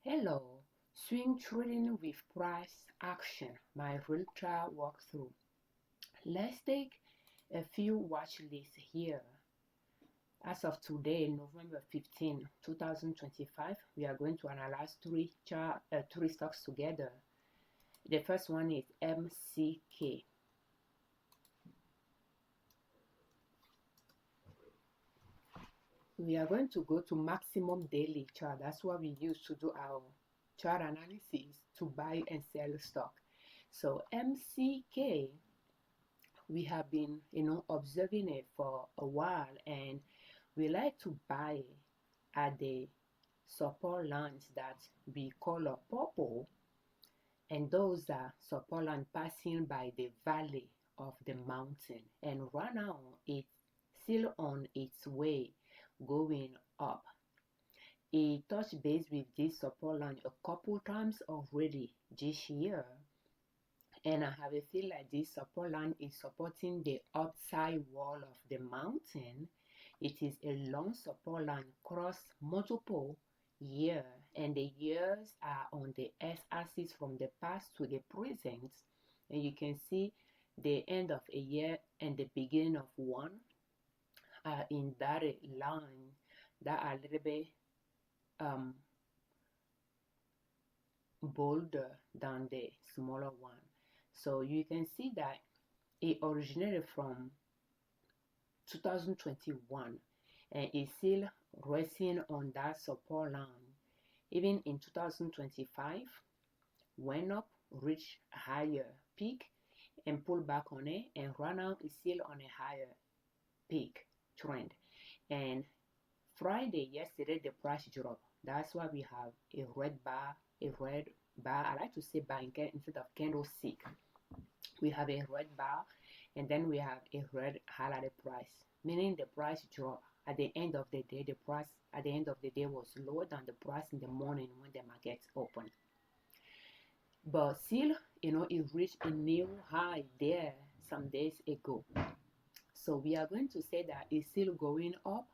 Hello, swing trading with price action, my real chart walkthrough. Let's take a few watch lists here. As of today, November 15, 2025, we are going to analyze three stocks together. The first one is MCK. We are going to go to maximum daily chart. That's what we use to do our chart analysis to buy and sell stock. So MCK, we have been observing it for a while, and we like to buy at the support lines that we color purple, and those are support lines passing by the valley of the mountain, and right now it's still on its way going up. It touched base with this support line a couple times already this year, and I have a feel like this support line is supporting the upside wall of the mountain. It is a long support line across multiple years, and the years are on the x-axis from the past to the present, and you can see the end of a year and the beginning of one are in that line that are a little bit bolder than the smaller one. So you can see that it originated from 2021 and is still resting on that support line. Even in 2025, went up, reached a higher peak and pulled back on it, and right now is still on a higher peak trend. And Friday, yesterday, the price dropped. That's why we have a red bar. I like to say bar instead of candlestick. We have a red bar, and then we have a red highlighted price, meaning the price dropped. At the end of the day, the price at the end of the day was lower than the price in the morning when the markets opened. But still, it reached a new high there some days ago. So we are going to say that it's still going up.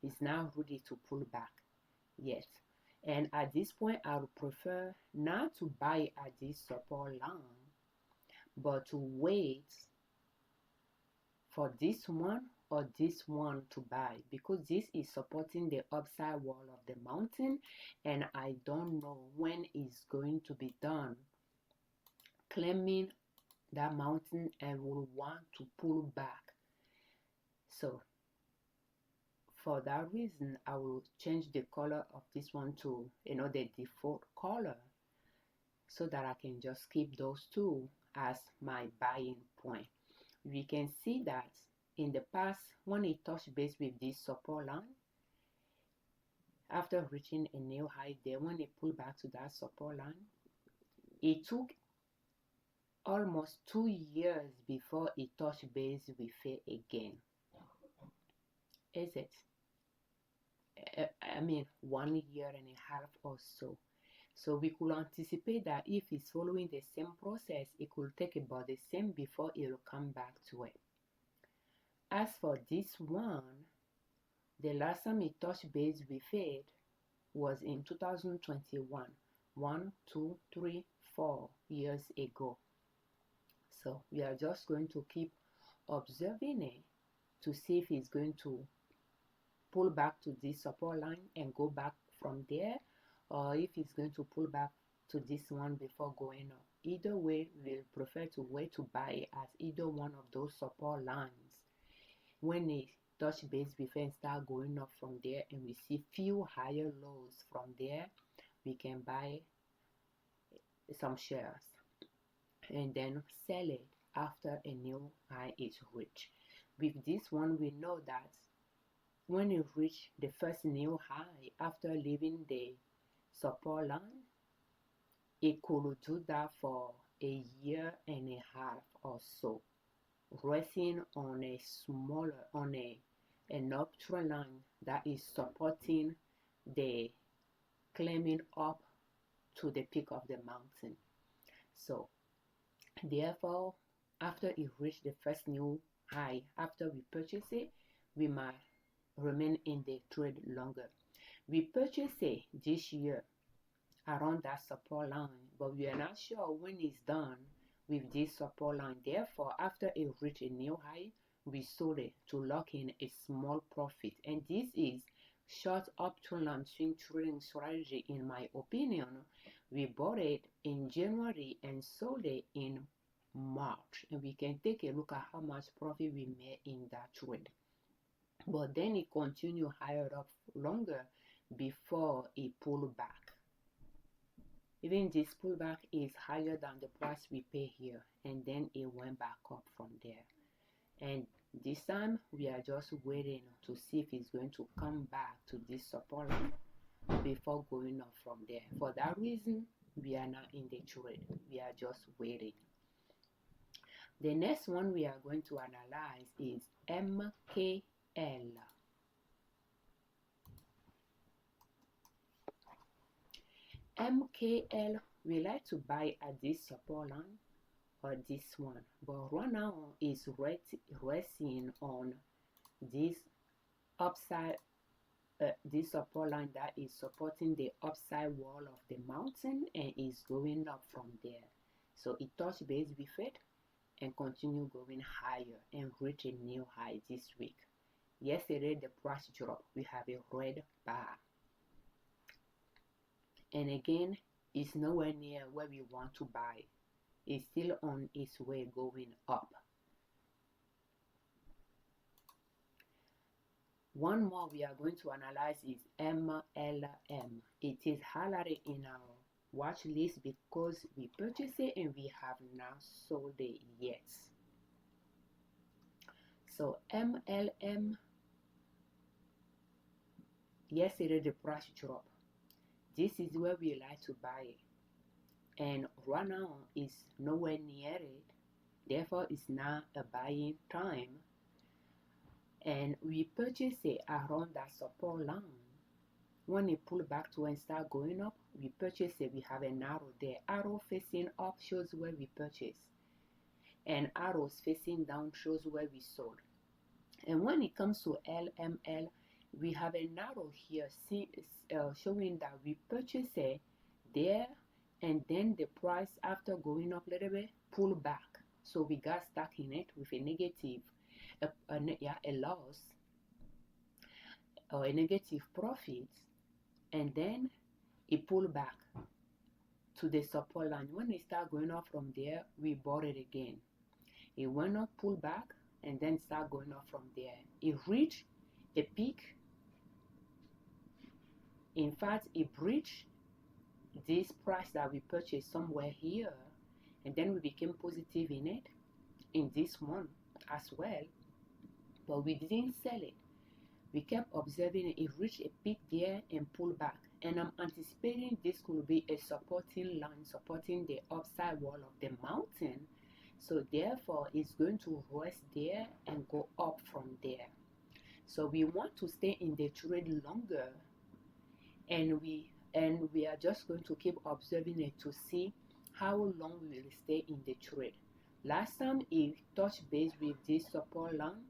It's now ready to pull back. Yes. And at this point, I would prefer not to buy at this support line, but to wait for this one or this one to buy, because this is supporting the upside wall of the mountain, and I don't know when it's going to be done climbing that mountain and will want to pull back. So for that reason, I will change the color of this one to the default color, so that I can just keep those two as my buying point. We can see that in the past, when it touched base with this support line, after reaching a new high there, when it pulled back to that support line, it took almost 2 years before it touched base with it again. Is it? I mean, 1 year and a half or so. So we could anticipate that if it's following the same process, it could take about the same before it will come back to it. As for this one, the last time it touched base with it was in 2021, 1, 2, 3, 4 years ago. So we are just going to keep observing it to see if it's going to pull back to this support line and go back from there, or if it's going to pull back to this one before going up. Either way, we'll prefer to wait to buy at either one of those support lines. When it touch base with and start going up from there, and we see few higher lows from there, we can buy some shares and then sell it after a new high is reached. With this one, we know that when it reached the first new high after leaving the support line, it could do that for a year and a half or so, resting on an uptrend line that is supporting the climbing up to the peak of the mountain. So therefore, after it reached the first new high, after we purchase it, we might remain in the trade longer. We purchased it this year around that support line, but we are not sure when it's done with this support line. Therefore, after it reached a new high, we sold it to lock in a small profit. And this is short up to long swing trading strategy in my opinion. We bought it in January and sold it in March, and we can take a look at how much profit we made in that trade. But then it continued higher up longer before it pulled back. Even this pullback is higher than the price we pay here, and then it went back up from there. And this time we are just waiting to see if it's going to come back to this support line before going up from there. For that reason, we are not in the trade. We are just waiting. The next one we are going to analyze is MKL. MKL, we like to buy at this support line or this one, but right now is resting on this upside, this support line that is supporting the upside wall of the mountain and is going up from there. So it touched base with it and continue going higher and reach a new high this week. Yesterday the price dropped. We have a red bar, and again it's nowhere near where we want to buy. It's still on its way going up. One more we are going to analyze is MLM. It is highlighted in our watch list because we purchased it and we have not sold it yet. So MLM, yesterday the price dropped. This is where we like to buy it, and right now is nowhere near it. Therefore it's not a buying time, and we purchased it around that support line. When it pulled back to and start going up, we purchased it. We have an arrow there. Arrow facing up shows where we purchased, and arrows facing down shows where we sold. And when it comes to LML, we have an arrow here showing that we purchased it there, and then the price after going up a little bit pulled back. So we got stuck in it with a negative, a loss or a negative profit, and then it pulled back to the support line. When it started going up from there, we bought it again. It went up, pulled back, and then started going up from there. It reached a peak. In fact, it breached this price that we purchased somewhere here, and then we became positive in it in this one as well, but we didn't sell it. We kept observing it. It reached a peak there and pulled back, and I'm anticipating this could be a supporting line supporting the upside wall of the mountain. So therefore it's going to rest there and go up from there. So we want to stay in the trade longer, and we are just going to keep observing it to see how long we will stay in the trade. Last time it touched base with this support line,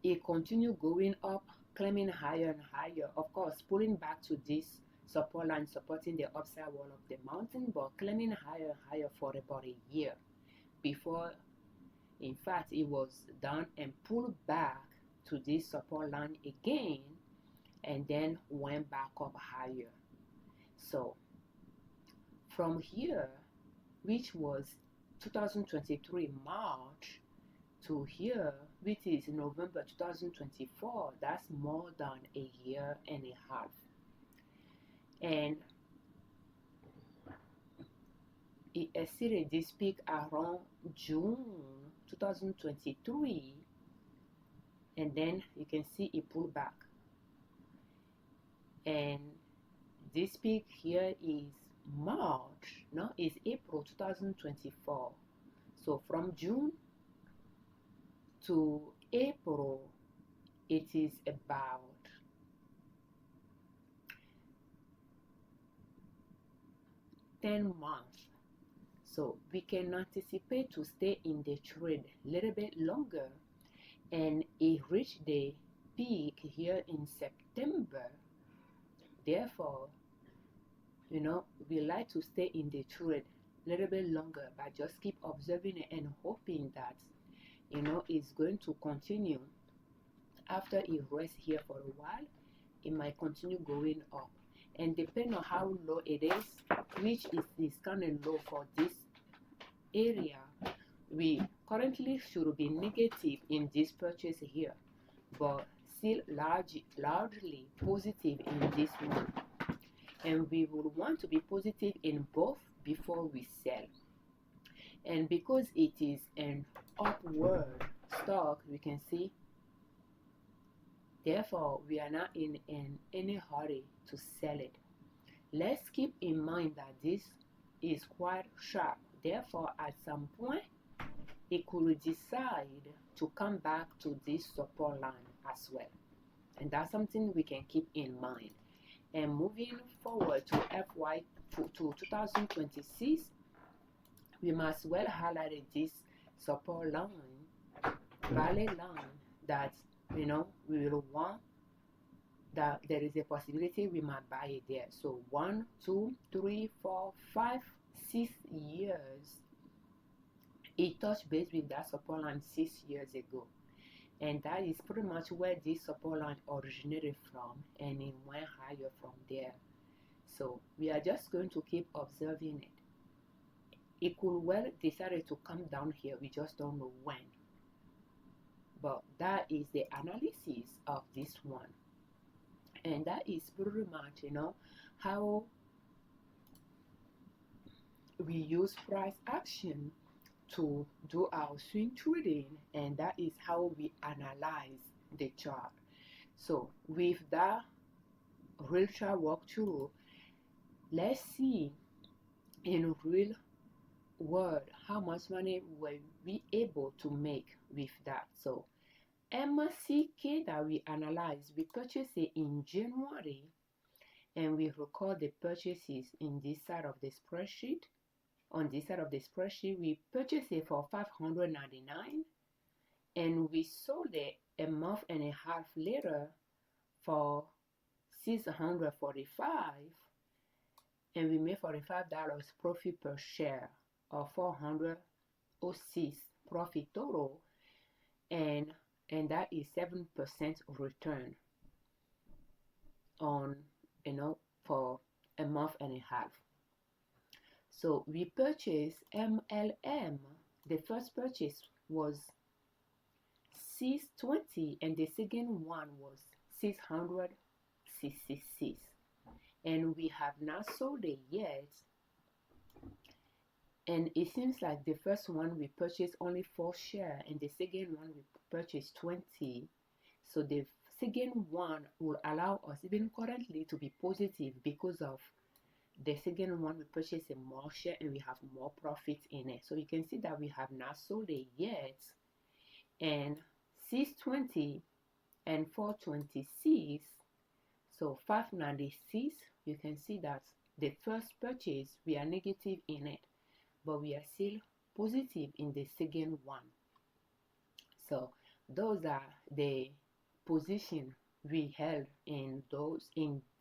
it continued going up, climbing higher and higher, of course pulling back to this support line supporting the upside wall of the mountain, but climbing higher and higher for about a year before, in fact, it was done and pulled back to this support line again, and then went back up higher. So from here, which was 2023 March, to here, which is November 2024, that's more than a year and a half. And it exceeded this peak around June 2023, and then you can see it pulled back. And this peak here is March, no, it's April 2024. So from June to April, it is about 10 months. So we can anticipate to stay in the trade a little bit longer, and it reached the peak here in September Therefore, we like to stay in the trade a little bit longer, but just keep observing it and hoping that it's going to continue. After it rests here for a while, it might continue going up, and depending on how low it is, which is kind of low for this area, we currently should be negative in this purchase here, but still largely positive in this one, and we will want to be positive in both before we sell. And because it is an upward stock, we can see, therefore we are not in any hurry to sell it. Let's keep in mind that this is quite sharp, therefore at some point it could decide to come back to this support line as well, and that's something we can keep in mind. And moving forward to to 2026, we must well highlight this support line, value line, that we will want, that there is a possibility we might buy it there. So 1, 2, 3, 4, 5, 6 years, it touched base with that support line 6 years ago, and that is pretty much where this support line originated from, and it went higher from there. So we are just going to keep observing it. It could well decide to come down here, we just don't know when. But that is the analysis of this one, and that is pretty much how we use price action to do our swing trading, and that is how we analyze the chart. So with that real chart walkthrough, let's see in real world how much money were we able to make with that. So MCK that we analyzed, we purchased it in January, and we record the purchases in this side of the spreadsheet. On this side of the spreadsheet, we purchased it for $599, and we sold it a month and a half later for $645, and we made $45 profit per share, or $406 profit total, and that is 7% return on for a month and a half. So we purchased MLM. The first purchase was $620, and the second one was $666, and we have not sold it yet. And it seems like the first one we purchased only 4 shares, and the second one we purchased 20. So the second one will allow us even currently to be positive, because of the second one we purchased a more share and we have more profit in it. So you can see that we have not sold it yet. And 620 and 426, so 596, you can see that the first purchase we are negative in it, but we are still positive in the second one. So those are the position we held in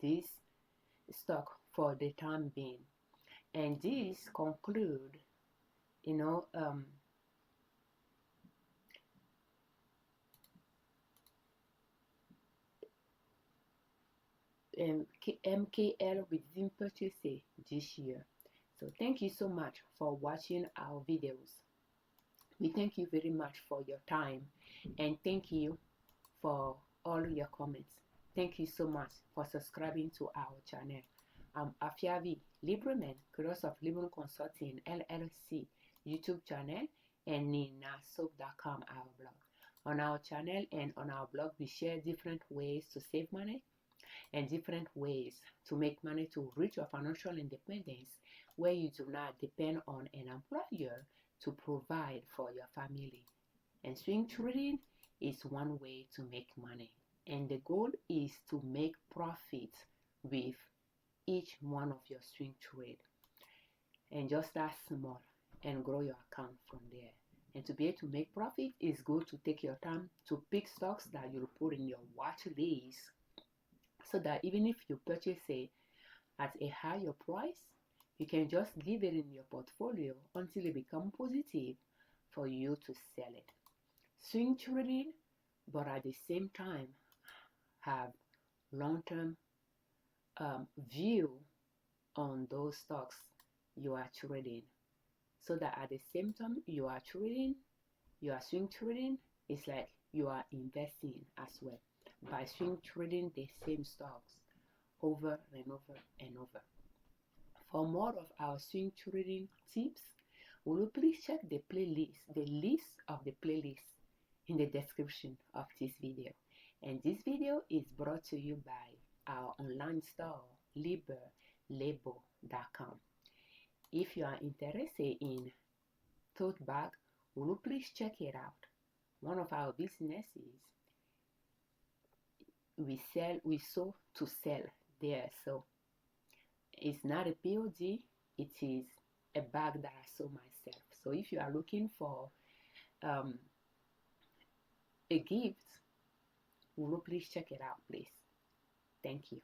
this stock for the time being. And this conclude MKL we didn't purchase it this year. So thank you so much for watching our videos. We thank you very much for your time, and thank you for all your comments. Thank you so much for subscribing to our channel. I'm Afiavi Liberman, creator of Liberman Consulting L.L.C YouTube channel, and ninasoap.com, our blog. On our channel and on our blog, we share different ways to save money and different ways to make money to reach your financial independence, where you do not depend on an employer to provide for your family. And swing trading is one way to make money, and the goal is to make profit with each one of your swing trade, and just start small and grow your account from there. And to be able to make profit, it's good to take your time to pick stocks that you'll put in your watch list, so that even if you purchase it at a higher price, you can just leave it in your portfolio until it becomes positive for you to sell it. Swing trading, but at the same time have long-term view on those stocks you are trading, so that at the same time you are trading, you are swing trading, it's like you are investing as well by swing trading the same stocks over and over and over. For more of our swing trading tips, will you please check the list of the playlist in the description of this video. And this video is brought to you by our online store, Liberman.com. If you are interested in tote bag, will you please check it out? One of our businesses, we sew to sell there. So it's not a POD, it is a bag that I sew myself. So if you are looking for a gift, will you please check it out, please? Thank you.